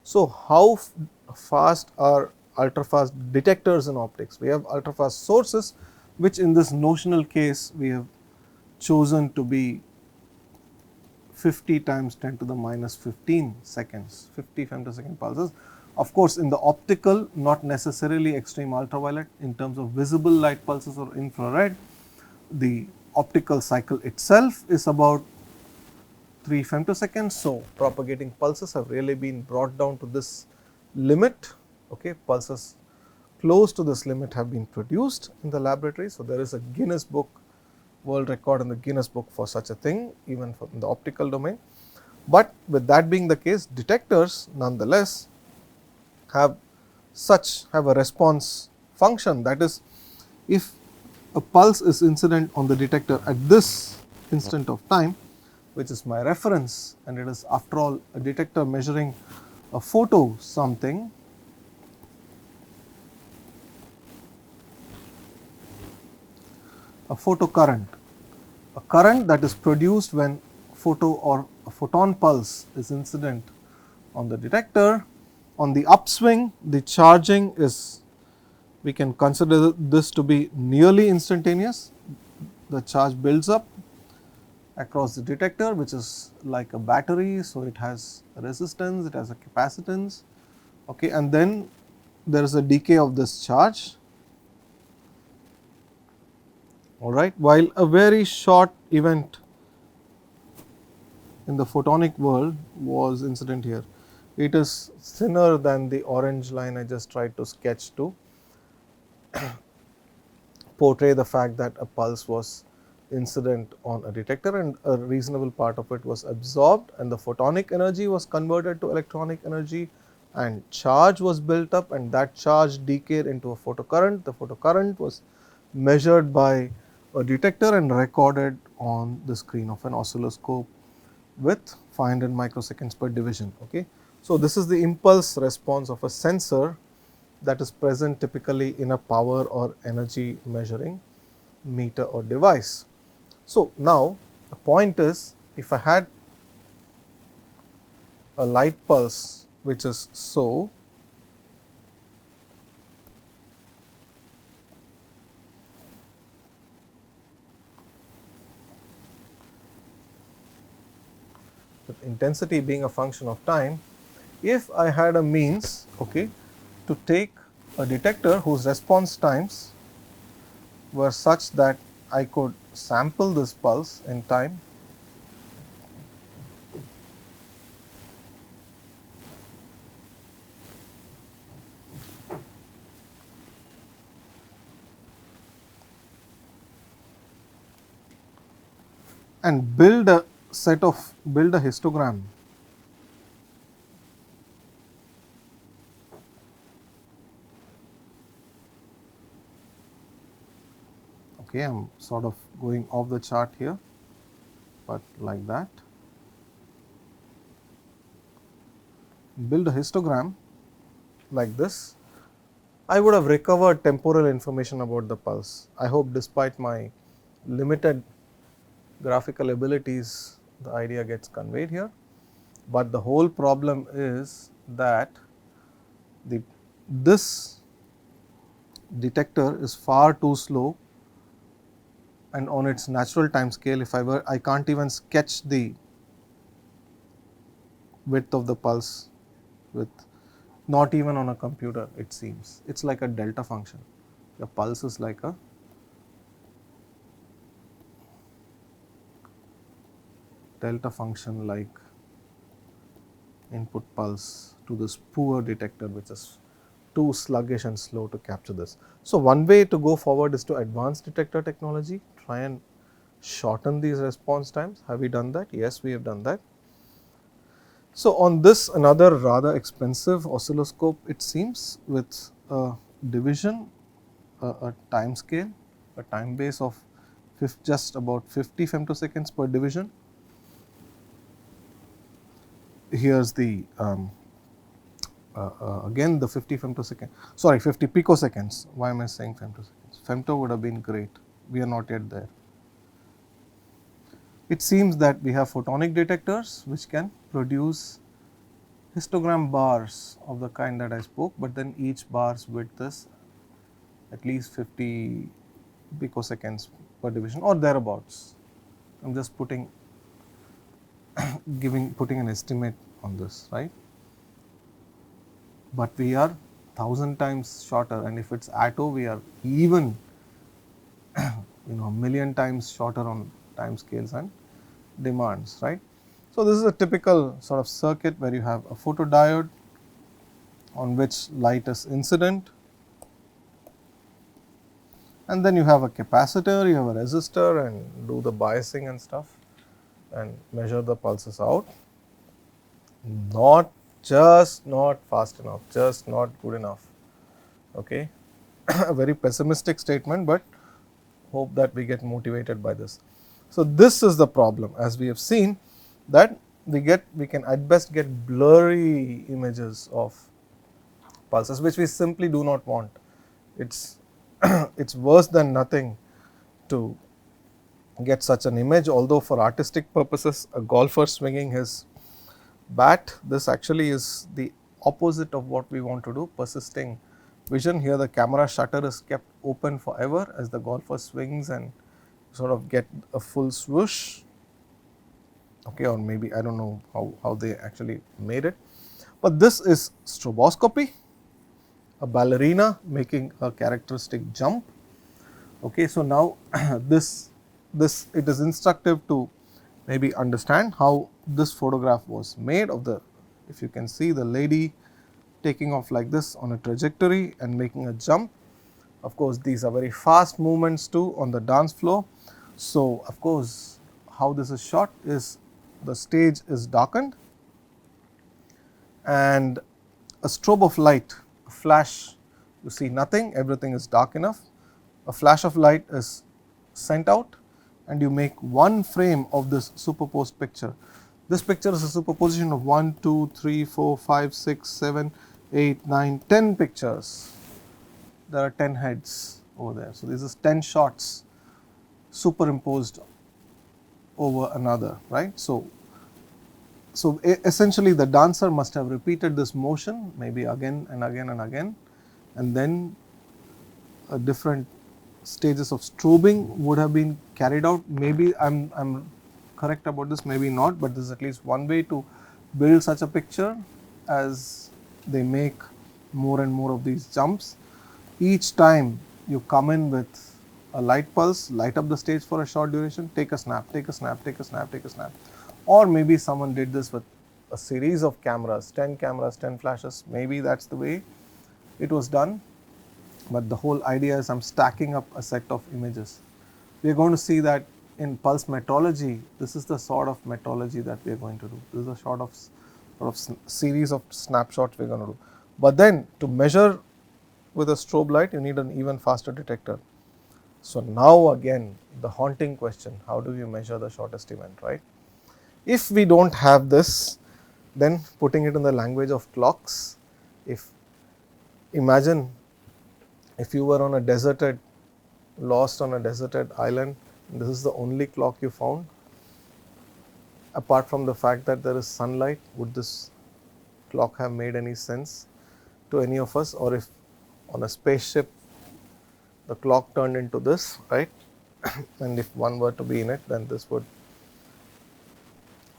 So, how fast are ultra fast detectors in optics? We have ultra fast sources, which in this notional case we have chosen to be 50 times 10 to the minus 15 seconds, 50 femtosecond pulses. Of course, in the optical, not necessarily extreme ultraviolet, in terms of visible light pulses or infrared, the optical cycle itself is about 3 femtoseconds. So, propagating pulses have really been brought down to this limit. Okay, pulses close to this limit have been produced in the laboratory. So, there is a Guinness Book world record in the Guinness Book for such a thing, even from the optical domain. But with that being the case, detectors nonetheless have a response function, that is, if a pulse is incident on the detector at this instant of time, which is my reference, and it is after all a detector measuring a photo something, a photocurrent, a current that is produced when photo or a photon pulse is incident on the detector. On the upswing, the charging is, we can consider this to be nearly instantaneous. The charge builds up across the detector, which is like a battery. So, it has a resistance, it has a capacitance, okay, and then there is a decay of this charge, all right, while a very short event in the photonic world was incident here. It is thinner than the orange line I just tried to sketch to portray the fact that a pulse was incident on a detector, and a reasonable part of it was absorbed, and the photonic energy was converted to electronic energy, and charge was built up, and that charge decayed into a photocurrent. The photocurrent was measured by a detector and recorded on the screen of an oscilloscope with 500 microseconds per division. Okay. So, this is the impulse response of a sensor that is present typically in a power or energy measuring meter or device. So, now the point is, if I had a light pulse which is so, with intensity being a function of time, if I had a means, okay, to take a detector whose response times were such that I could sample this pulse in time, and build a histogram. Okay, I am sort of going off the chart here, but like that. Build a histogram like this, I would have recovered temporal information about the pulse. I hope, despite my limited graphical abilities, the idea gets conveyed here. But the whole problem is that this detector is far too slow, and on its natural time scale, if I can't even sketch the width of the pulse with, not even on a computer, it seems. It's like a delta function. The pulse is like a delta function, like input pulse to this poor detector, which is too sluggish and slow to capture this. So, one way to go forward is to advance detector technology, try and shorten these response times. Have we done that? Yes, we have done that. So, on this another rather expensive oscilloscope, it seems, with a division, a time scale, a time base of just about 50 femtoseconds per division. Here is the again the 50 femtosecond, sorry, 50 picoseconds. Why am I saying femtoseconds? Femto would have been great. We are not yet there. It seems that we have photonic detectors which can produce histogram bars of the kind that I spoke, but then each bar's width is at least 50 picoseconds per division or thereabouts. I am just putting an estimate on this, right? But we are 1000 times shorter, and if it's atto, we are even a million times shorter on time scales and demands, right? So, this is a typical sort of circuit where you have a photodiode on which light is incident, and then you have a capacitor, you have a resistor, and do the biasing and stuff and measure the pulses out. Not fast enough, just not good enough. Okay, a very pessimistic statement, but hope that we get motivated by this. So, this is the problem, as we have seen, that we can at best get blurry images of pulses, which we simply do not want. It's it's worse than nothing to get such an image, although for artistic purposes, a golfer swinging his bat, this actually is the opposite of what we want to do, persisting vision. Here the camera shutter is kept open forever as the golfer swings and sort of get a full swoosh, okay, or maybe I do not know how they actually made it. But this is stroboscopy, a ballerina making a characteristic jump. Okay, so now this it is instructive to maybe understand how this photograph was made of the, if you can see the lady taking off like this on a trajectory and making a jump. Of course, these are very fast movements too on the dance floor. So, of course, how this is shot is the stage is darkened and a strobe of light, a flash, you see nothing, everything is dark enough. A flash of light is sent out and you make one frame of this superposed picture. This picture is a superposition of 1, 2, 3, 4, 5, 6, 7, 8, 9, 10 pictures. There are 10 heads over there. So, this is 10 shots superimposed over another, right. So, essentially the dancer must have repeated this motion maybe again and again and again, and then different stages of strobing would have been carried out. Maybe I am correct about this, maybe not, but this is at least one way to build such a picture as they make more and more of these jumps. Each time you come in with a light pulse, light up the stage for a short duration, take a snap, take a snap, take a snap, take a snap. Or maybe someone did this with a series of cameras, 10 cameras, 10 flashes, maybe that is the way it was done. But the whole idea is I am stacking up a set of images. We are going to see that in pulse metrology, this is the sort of metrology that we are going to do. This is a sort of series of snapshots we are going to do. But then to measure with a strobe light, you need an even faster detector. So, now again the haunting question, how do you measure the shortest event, right? If we do not have this, then putting it in the language of clocks, imagine if you were on a deserted, lost on a deserted island, and this is the only clock you found, apart from the fact that there is sunlight, would this clock have made any sense to any of us? Or if on a spaceship the clock turned into this, right, and if one were to be in it, then this would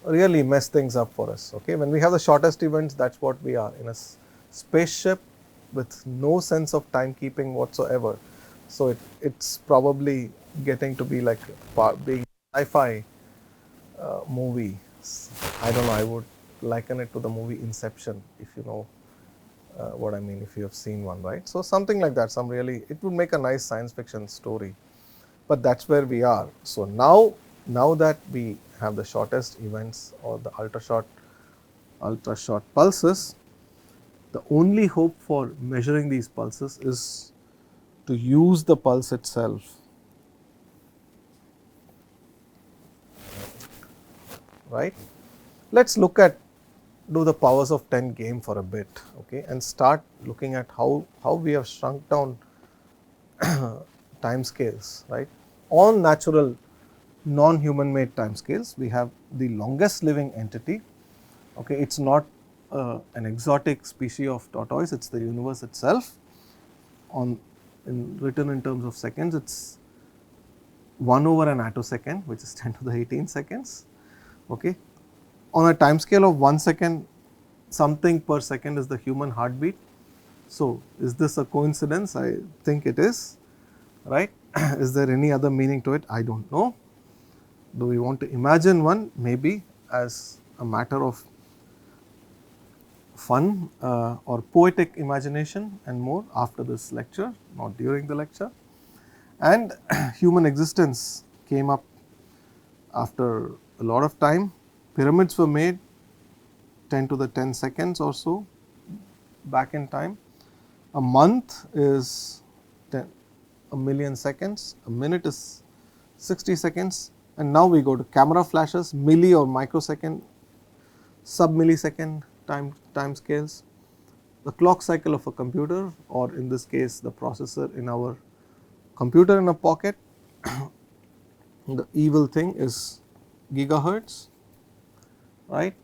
really mess things up for us. Okay, when we have the shortest events, that is what we are, in a spaceship with no sense of timekeeping whatsoever. So, it's probably getting to be like being sci-fi movie. I don't know, I would liken it to the movie Inception, if you know what I mean, if you have seen one, right. So, something like that, it would make a nice science fiction story, but that is where we are. So, now that we have the shortest events or the ultra short pulses, the only hope for measuring these pulses is to use the pulse itself, right. Let us do the powers of 10 game for a bit, okay, and start looking at how we have shrunk down time scales, right. All natural non-human made time scales, we have the longest living entity, okay, it is not an exotic species of tortoise, it is the universe itself. Written in terms of seconds, it is 1 over an attosecond, which is 10 to the 18 seconds. Okay. On a time scale of 1 second, something per second is the human heartbeat. So, is this a coincidence? I think it is, right. Is there any other meaning to it? I do not know. Do we want to imagine one? Maybe, as a matter of fun or poetic imagination and more after this lecture, not during the lecture. And human existence came up after a lot of time. Pyramids were made 10 to the 10 seconds or so back in time. A month is 1,000,000 seconds, a minute is 60 seconds, and now we go to camera flashes, milli or microsecond, sub-millisecond time scales. The clock cycle of a computer, or in this case the processor in our computer in a pocket, the evil thing is gigahertz, right.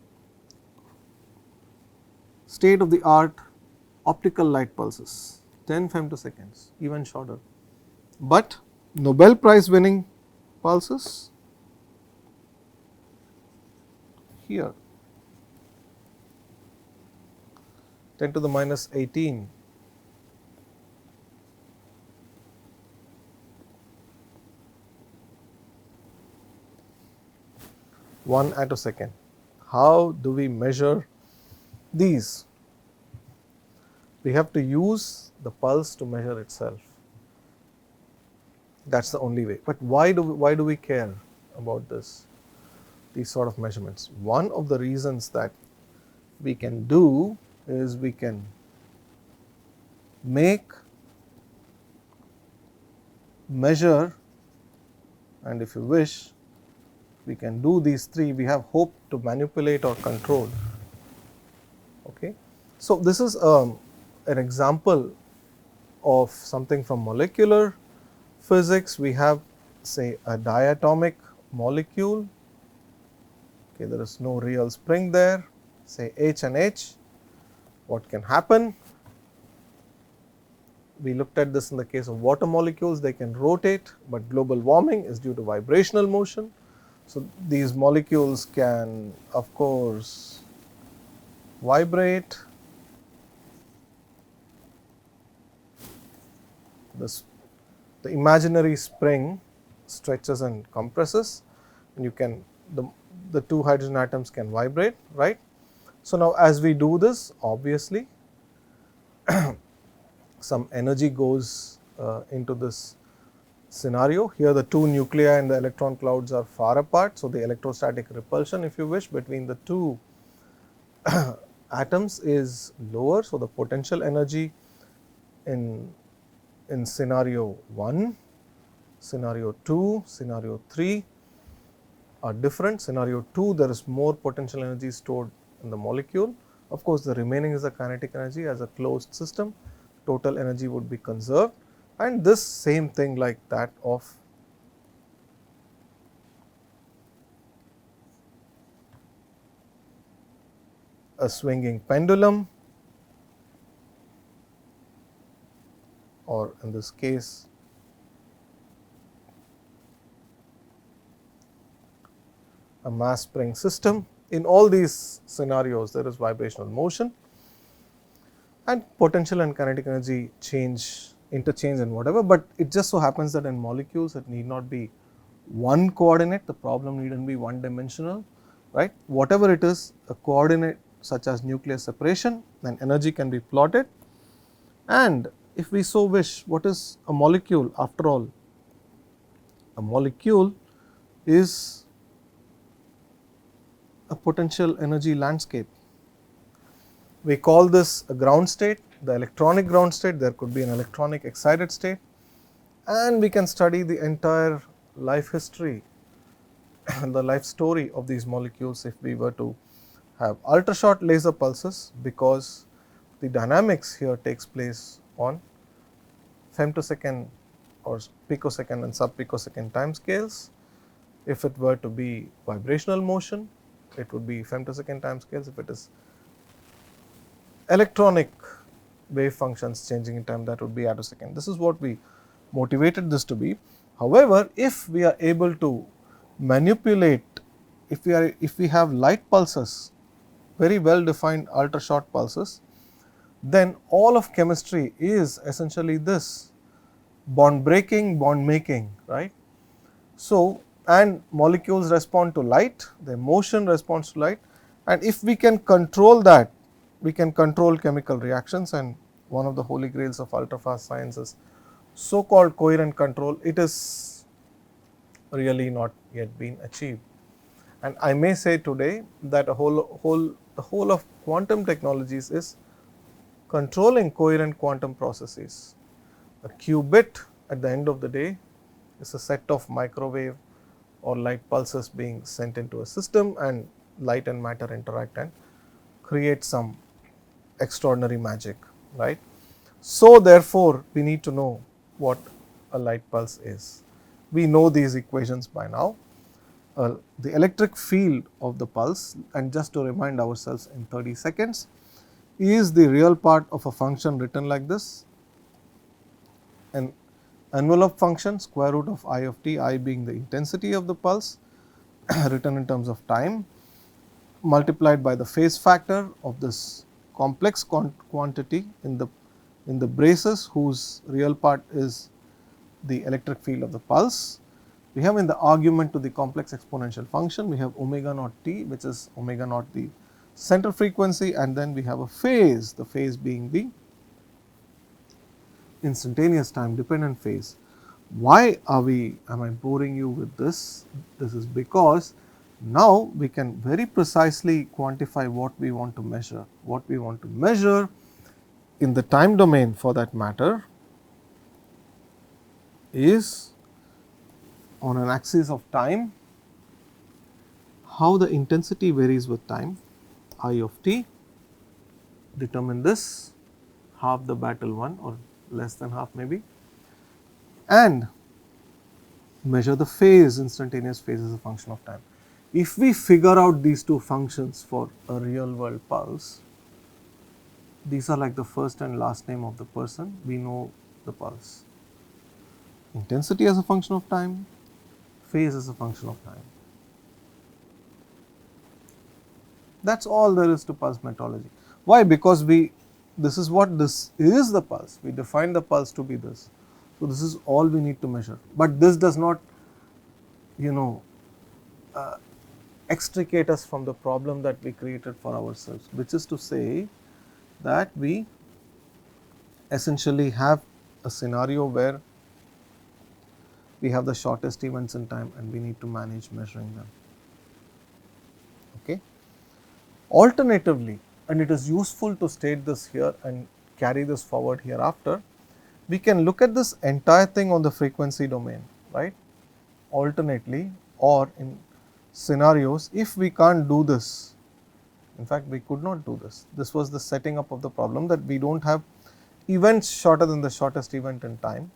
State of the art optical light pulses, 10 femtoseconds, even shorter. But Nobel Prize winning pulses here, 10 to the minus 18. One attosecond. How do we measure these? We have to use the pulse to measure itself. That is the only way. But why do we care about this? These sort of measurements. One of the reasons that we can do is we can measure, and if you wish, we can do these three. We have hope to manipulate or control. Okay. So, this is an example of something from molecular physics. We have, say, a diatomic molecule. Okay, there is no real spring there, say H and H. What can happen? We looked at this in the case of water molecules, they can rotate, but global warming is due to vibrational motion. So, these molecules can, of course, vibrate. The imaginary spring stretches and compresses, and you can the two hydrogen atoms can vibrate, right. So, now as we do this, obviously some energy goes into this scenario. Here the two nuclei and the electron clouds are far apart. So, the electrostatic repulsion, if you wish, between the two atoms is lower. So, the potential energy in scenario 1, scenario 2, scenario 3 are different. Scenario 2, there is more potential energy stored in the molecule. Of course, the remaining is the kinetic energy. As a closed system, total energy would be conserved, and this same thing like that of a swinging pendulum, or in this case a mass spring system. In all these scenarios, there is vibrational motion, and potential and kinetic energy interchange and whatever, but it just so happens that in molecules it need not be one coordinate, the problem needn't be one dimensional, right. Whatever it is, a coordinate such as nuclear separation, then energy can be plotted. And if we so wish, what is a molecule after all? A molecule is a potential energy landscape. We call this a ground state, the electronic ground state. There could be an electronic excited state, and we can study the entire life history and the life story of these molecules if we were to have ultrashort laser pulses, because the dynamics here takes place on femtosecond or picosecond and sub-picosecond time scales. If it were to be vibrational motion, it would be femtosecond time scales. If it is electronic wave functions changing in time, that would be attosecond. This is what we motivated this to be. However, if we are able to manipulate, if we have light pulses, very well defined ultra short pulses, then all of chemistry is essentially this: bond breaking, bond making, right. So, and molecules respond to light, their motion responds to light, and if we can control that, we can control chemical reactions. And one of the holy grails of ultra fast science is so called coherent control. It is really not yet been achieved. And I may say today that the whole of quantum technologies is controlling coherent quantum processes. A qubit at the end of the day is a set of microwave or light pulses being sent into a system, and light and matter interact and create some extraordinary magic, right. So, therefore, we need to know what a light pulse is. We know these equations by now. The electric field of the pulse, and just to remind ourselves in 30 seconds, is the real part of a function written like this: an envelope function square root of I of t, I being the intensity of the pulse written in terms of time, multiplied by the phase factor of this complex quantity in the braces, whose real part is the electric field of the pulse. We have in the argument to the complex exponential function, we have omega naught t, which is omega naught the center frequency, and then we have a phase, the phase being the instantaneous time dependent phase. Why am I boring you with this? This is because now we can very precisely quantify what we want to measure. What we want to measure in the time domain, for that matter, is on an axis of time, how the intensity varies with time, I of t, determine this, half the battle won or less than half maybe, and measure the phase, instantaneous phase as a function of time. If we figure out these two functions for a real world pulse, these are like the first and last name of the person, we know the pulse. Intensity as a function of time, phase as a function of time. That is all there is to pulse metrology. Why? Because this is what this is, the pulse. We define the pulse to be this. So, this is all we need to measure, but this does not, extricate us from the problem that we created for ourselves, which is to say that we essentially have a scenario where we have the shortest events in time and we need to manage measuring them. Okay. Alternatively, and it is useful to state this here and carry this forward hereafter, we can look at this entire thing on the frequency domain, right. Alternately, or in scenarios, if we can't do this, in fact we could not do this. This was the setting up of the problem, that we do not have events shorter than the shortest event in time.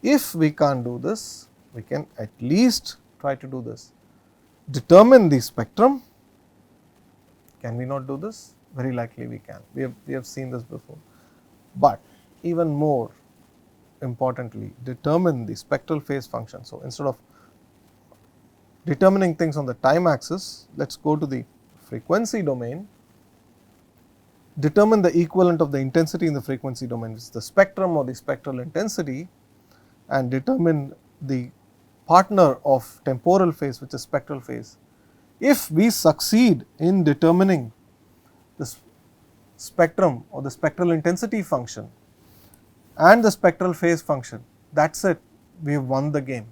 If we can't do this, we can at least try to do this. Determine the spectrum. Can we not do this? Very likely we can. We have seen this before. But even more importantly, determine the spectral phase function. So, instead of determining things on the time axis, let us go to the frequency domain, determine the equivalent of the intensity in the frequency domain, which is the spectrum or the spectral intensity, and determine the partner of temporal phase, which is spectral phase. If we succeed in determining the spectrum or the spectral intensity function and the spectral phase function, that is it, we have won the game.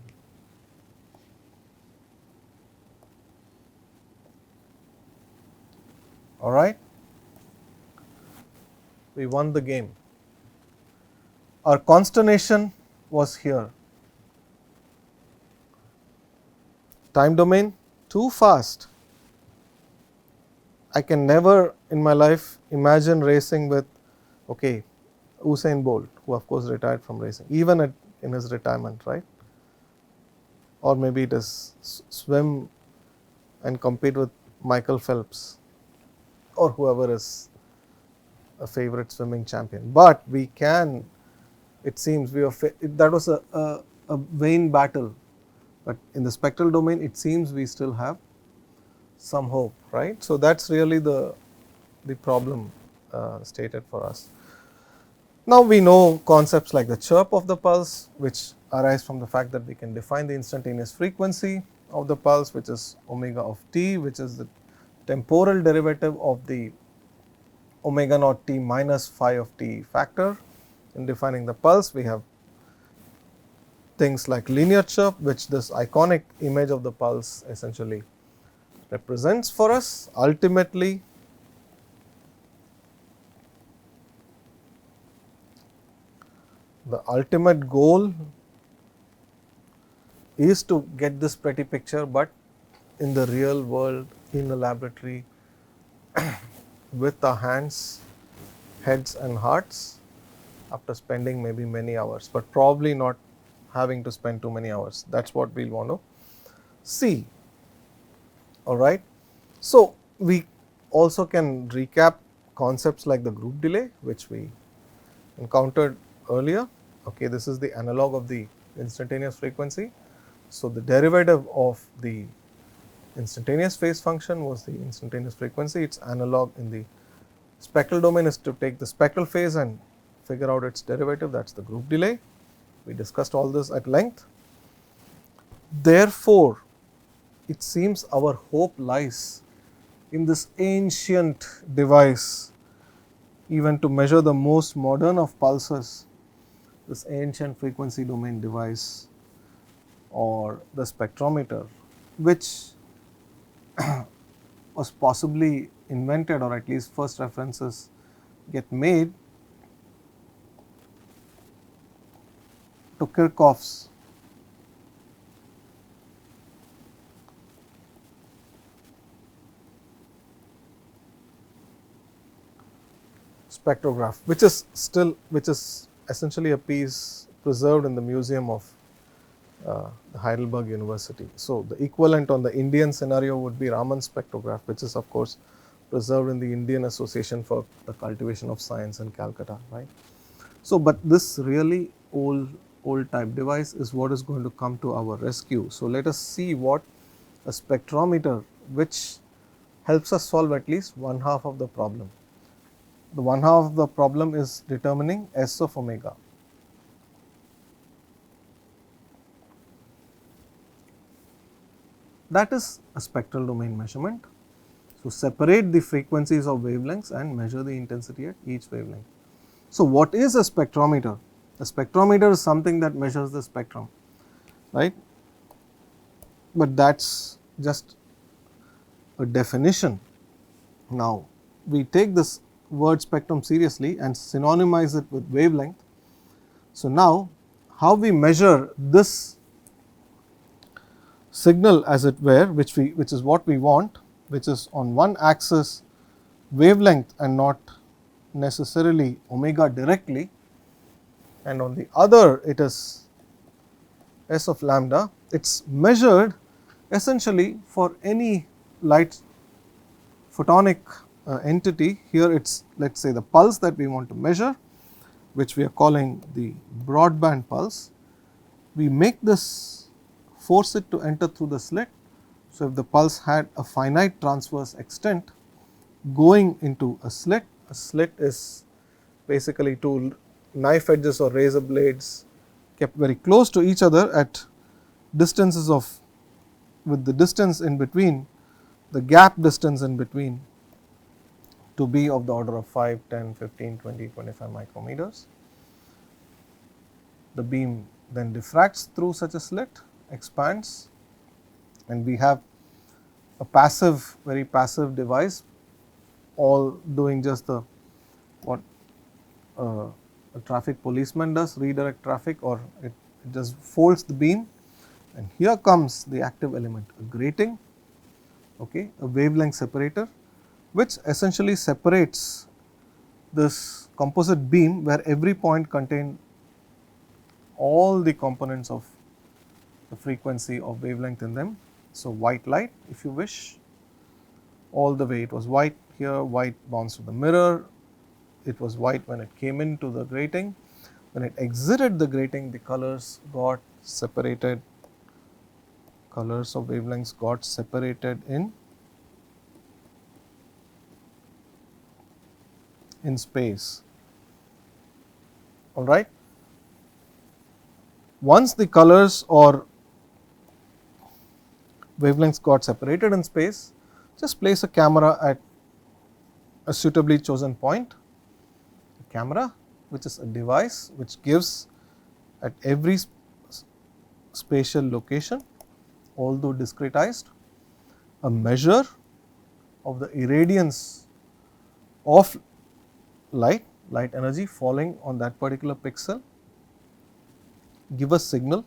All right, we won the game. Our consternation was here. Time domain, too fast. I can never in my life imagine racing with, okay, Usain Bolt, who of course retired from racing, even in his retirement, right? Or maybe it is swim and compete with Michael Phelps or whoever is a favorite swimming champion, but we can, it seems we are that was a vain battle, but in the spectral domain it seems we still have some hope, right. So, that is really the problem stated for us. Now, we know concepts like the chirp of the pulse, which arise from the fact that we can define the instantaneous frequency of the pulse, which is omega of t, which is the temporal derivative of the omega naught t minus phi of t factor. In defining the pulse, we have things like linear chirp, which this iconic image of the pulse essentially represents for us. Ultimately, the ultimate goal is to get this pretty picture, but in the real world, in the laboratory, with our hands, heads and hearts, after spending maybe many hours, but probably not having to spend too many hours. That is what we will want to see. Alright. So, we also can recap concepts like the group delay, which we encountered earlier. Okay, this is the analog of the instantaneous frequency. So, the derivative of the instantaneous phase function was the instantaneous frequency. Its analog in the spectral domain is to take the spectral phase and figure out its derivative, that is the group delay. We discussed all this at length. Therefore, it seems our hope lies in this ancient device, even to measure the most modern of pulses, this ancient frequency domain device or the spectrometer, which was possibly invented, or at least first references get made to Kirchhoff's spectrograph, which is essentially a piece preserved in the museum of the Heidelberg University. So, the equivalent on the Indian scenario would be Raman's spectrograph, which is of course preserved in the Indian Association for the Cultivation of Science in Calcutta, right. So, but this really old type device is what is going to come to our rescue. So, let us see what a spectrometer, which helps us solve at least one half of the problem. The one half of the problem is determining S of omega. That is a spectral domain measurement. So, separate the frequencies of wavelengths and measure the intensity at each wavelength. So, what is a spectrometer? A spectrometer is something that measures the spectrum, right, but that is just a definition. Now, we take this word spectrum seriously and synonymize it with wavelength. So, now how we measure this signal, as it were, which is what we want, which is on one axis wavelength and not necessarily omega directly, and on the other it is S of lambda. It is measured essentially for any light photonic entity. Here it is, let us say, the pulse that we want to measure, which we are calling the broadband pulse. We make this, force it to enter through the slit. So, if the pulse had a finite transverse extent going into a slit is basically two knife edges or razor blades kept very close to each other at distances of, with the distance in between, the gap distance in between to be of the order of 5, 10, 15, 20, 25 micrometers. The beam then diffracts through such a slit, expands, and we have a passive, very passive device, all doing just the what a traffic policeman does, redirect traffic, or it just folds the beam, and here comes the active element, a grating, okay, a wavelength separator, which essentially separates this composite beam where every point contained all the components of the frequency of wavelength in them. So, white light, if you wish, all the way it was white here, white bounds to the mirror, it was white when it came into the grating. When it exited the grating, the colors got separated, colors of wavelengths got separated in space. All right. Once the colors or wavelengths got separated in space, just place a camera at a suitably chosen point. A camera, which is a device which gives at every spatial location, although discretized, a measure of the irradiance of light energy falling on that particular pixel, give a signal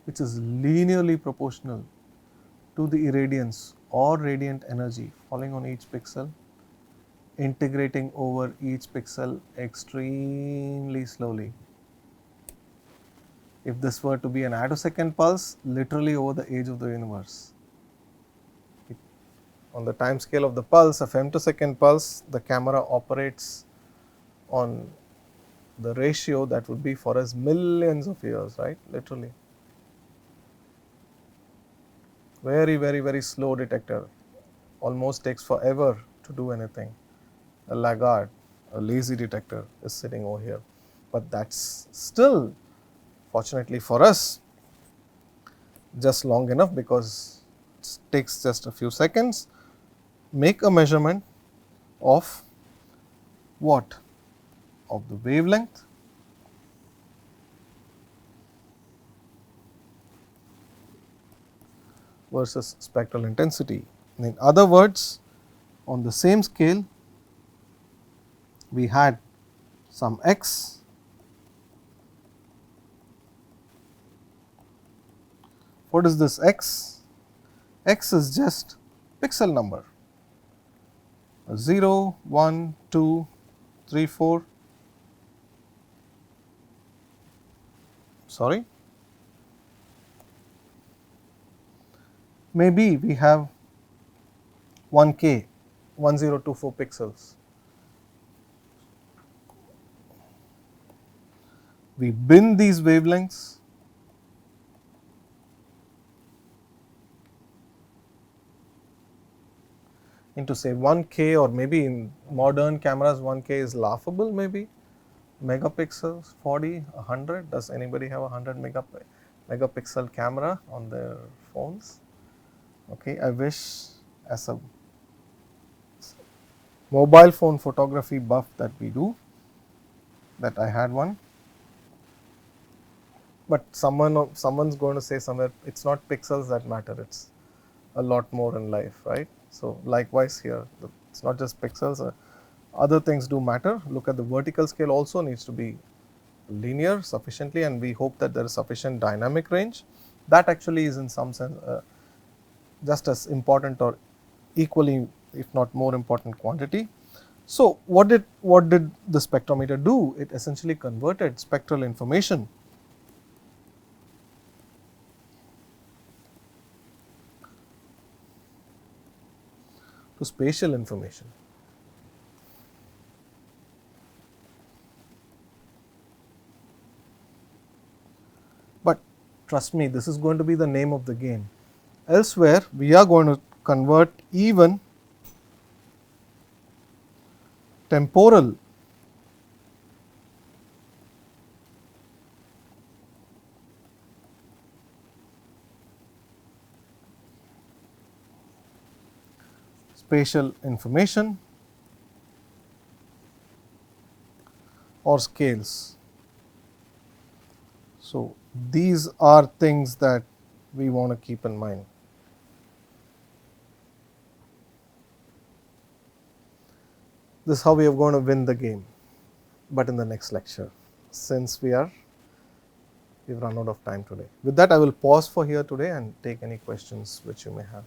which is linearly proportional to the irradiance or radiant energy falling on each pixel, integrating over each pixel extremely slowly. If this were to be an attosecond pulse, literally over the age of the universe. On the time scale of the pulse, a femtosecond pulse, the camera operates on the ratio that would be for us millions of years, right, literally. Very, very, very slow detector, almost takes forever to do anything. A laggard, a lazy detector is sitting over here, but that's still, fortunately for us, just long enough because it takes just a few seconds. Make a measurement of what? Of the wavelength versus spectral intensity. In other words, on the same scale, we had some x, what is this x? X is just pixel number, 0, 1, 2, 3, 4, sorry, maybe we have 1K, 1024 pixels. We bin these wavelengths into say 1K, or maybe in modern cameras 1K is laughable, maybe megapixels, 40, 100. Does anybody have a 100 megapixel camera on their phones? Okay, I wish as a mobile phone photography buff that we do, that I had one. But someone's going to say somewhere, it's not pixels that matter, it's a lot more in life, right? So likewise here, it's not just pixels, other things do matter. Look at the vertical scale also needs to be linear sufficiently, and we hope that there is sufficient dynamic range. That actually is in some sense just as important or equally, if not more important, quantity. So what did the spectrometer do? It essentially converted spectral information to spatial information. But trust me, this is going to be the name of the game. Elsewhere, we are going to convert even temporal spatial information or scales. So these are things that we want to keep in mind. This is how we are going to win the game, but in the next lecture, since we've run out of time today. With that, I will pause for here today and take any questions which you may have.